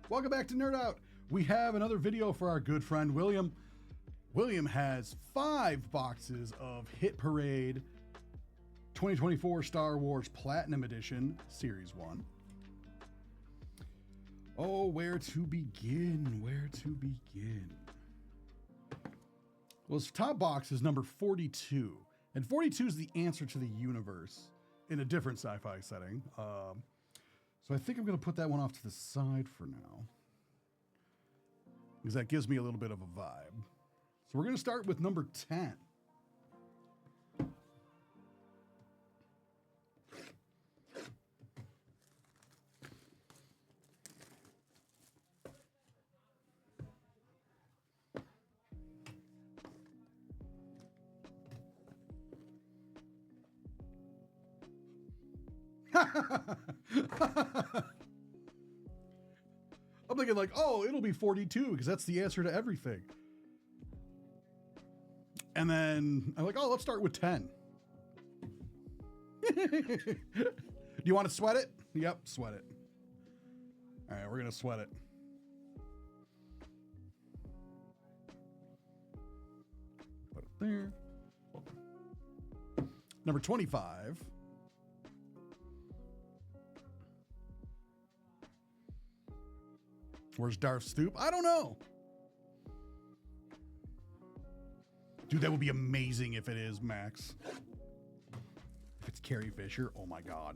Welcome back to Nerd Out. We have another video for our good friend William. William has 5 boxes of Hit Parade 2024 Star Wars Platinum Edition Series 1. Oh, where to begin? Where to begin? Well, his top box is number 42. And 42 is the answer to the universe in a different sci-fi setting. So I think I'm going to put that one off to the side for now, because that gives me a little bit of a vibe. So we're going to start with number 10. I'm thinking like, oh, it'll be 42 because that's the answer to everything. And then I'm like, oh, let's start with 10. Do you want to sweat it? Yep, sweat it. All right, we're going to sweat it. Put it there. Number 25. Where's Darth Stoop? I don't know. Dude, that would be amazing if it is Max. If it's Carrie Fisher, oh my God.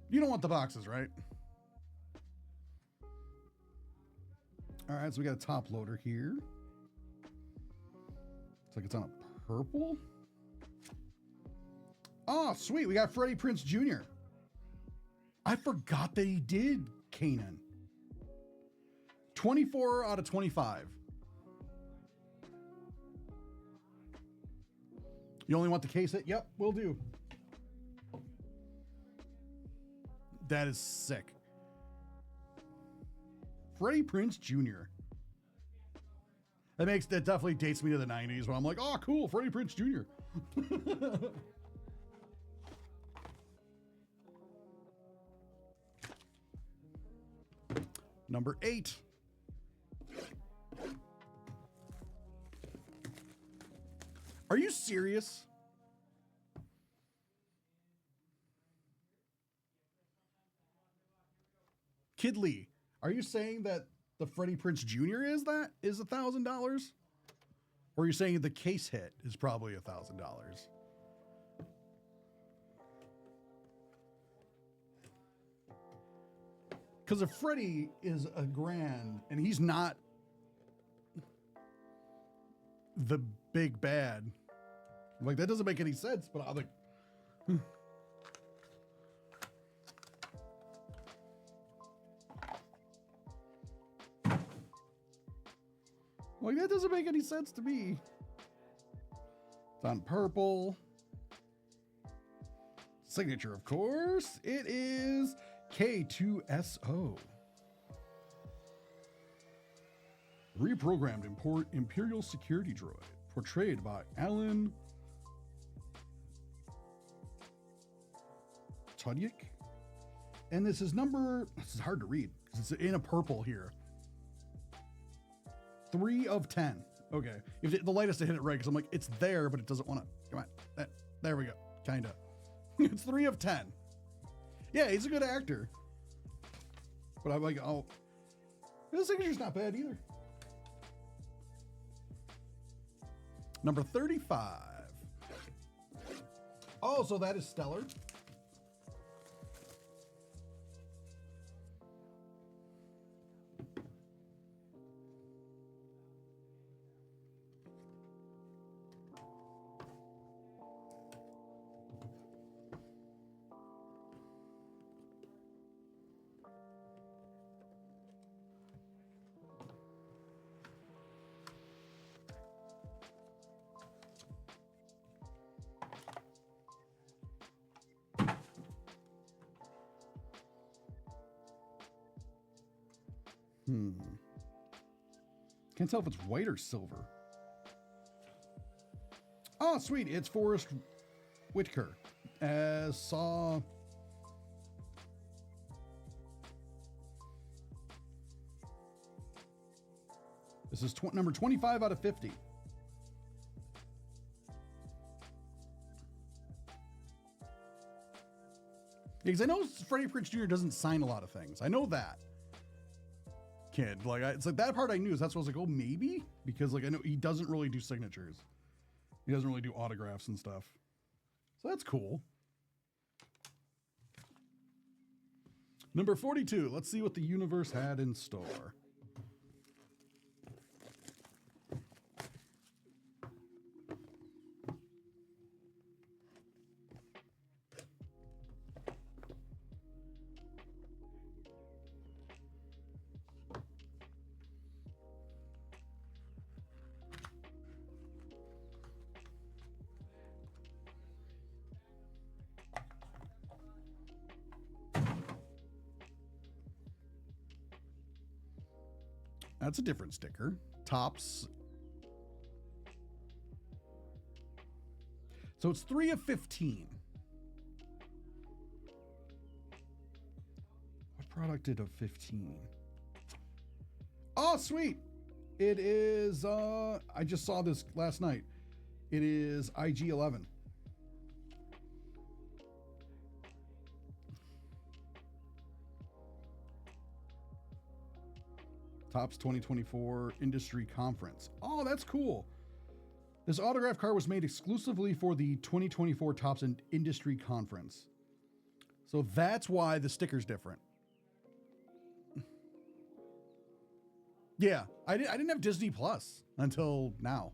You don't want the boxes, right? All right, so we got a top loader here. Looks like it's on a purple. Oh, sweet. We got Freddie Prinze Jr. I forgot that he did Kanan. 24 out of 25. You only want the case hit? Yep, will do. That is sick. Freddie Prinze Jr. That definitely dates me to the 90s when I'm like, oh, cool, Freddie Prinze Jr. Number 8. Are you serious? Kidley, are you saying that the Freddie Prinze Jr. is $1,000? Or are you saying the case hit is probably $1,000? Because if Freddie is a grand and he's not the big bad, like that doesn't make any sense, but I'm like, like, that doesn't make any sense to me. It's on purple. Signature, of course. It is K2SO. Reprogrammed Imperial security droid. Portrayed by Alan Tudyk. And this is hard to read because it's in a purple here. 3 of 10. Okay. If the lightest to hit it right, because I'm like, it's there, but it doesn't want to. Come on. There we go. Kind of. It's 3 of 10. Yeah, he's a good actor. But I'm like, oh, this signature's not bad either. Number 35. Oh, so that is Stellar. Can't tell if it's white or silver. Oh, sweet. It's Forrest Whitaker as Saw. This is number 25 out of 50. Because I know Freddie Prinze Jr. doesn't sign a lot of things. I know that. Kid, like, it's like that part I knew. That's why I was like, oh, maybe? Because, like, I know he doesn't really do signatures. He doesn't really do autographs and stuff. So that's cool. Number 42. Let's see what the universe had in store. That's a different sticker. Topps. So it's 3 of 15. What product did of 15? Oh, sweet. It is, I just saw this last night. It is IG-11. Topps 2024 Industry Conference. Oh, that's cool. This autograph card was made exclusively for the 2024 Topps Industry Conference. So that's why the sticker's different. Yeah, I didn't have Disney Plus until now.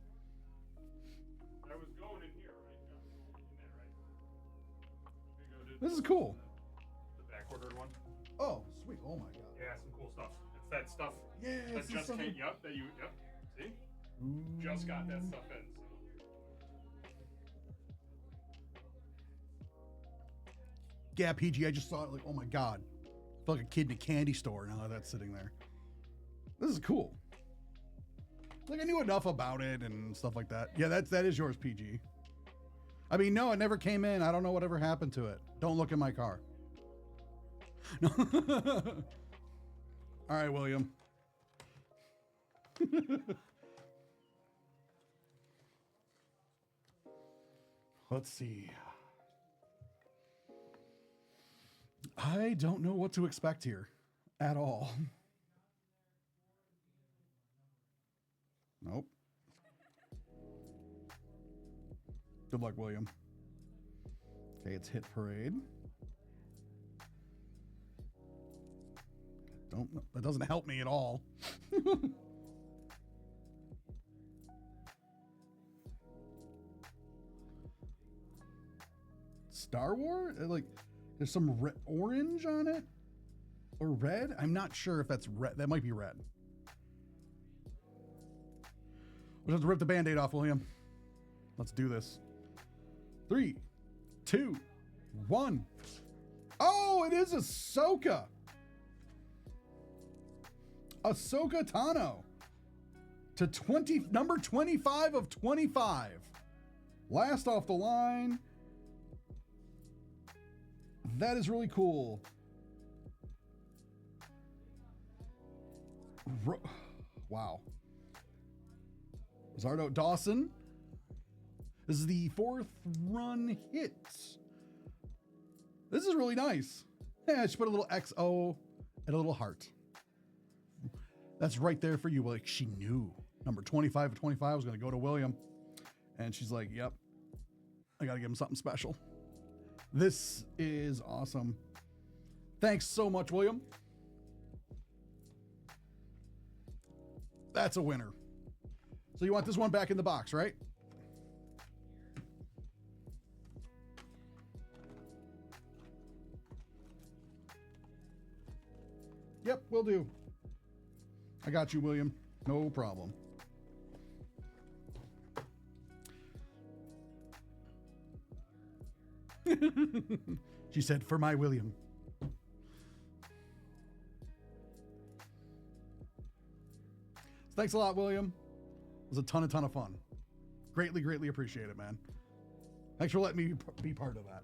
I was going in here, right? In there, right? This is cool. The back ordered one. Oh, sweet. Oh my God. Yeah, some cool stuff. It's that stuff. Yeah, that just came. Yep. That you. Yep. See. Just got that stuff in. So. Yeah, PG. I just saw it. Like, oh my God. I feel like a kid in a candy store now that that's sitting there. This is cool. Like, I knew enough about it and stuff like that. Yeah, that is yours, PG. I mean, no, it never came in. I don't know whatever happened to it. Don't look in my car. No. All right, William. Let's see. I don't know what to expect here at all. Nope. Good luck, William. Okay, it's Hit Parade. That doesn't help me at all. Star Wars? Like, there's some orange on it? Or red? I'm not sure if that's red. That might be red. We'll have to rip the Band-Aid off, William. Let's do this. 3, 2, 1. Oh, it is Ahsoka. Ahsoka Tano to number 25 of 25. Last off the line. That is really cool. Wow. Zardo Dawson. This is the 4th run hit. This is really nice. Yeah, she put a little XO and a little heart. That's right there for you. Like, she knew number 25 of 25 was going to go to William. And she's like, yep, I got to give him something special. This is awesome. Thanks so much, William. That's a winner. So you want this one back in the box, right? Yep, will do. I got you, William. No problem. She said, for my William. Thanks a lot, William. It was a ton of fun. Greatly, greatly appreciate it, man. Thanks for letting me be part of that.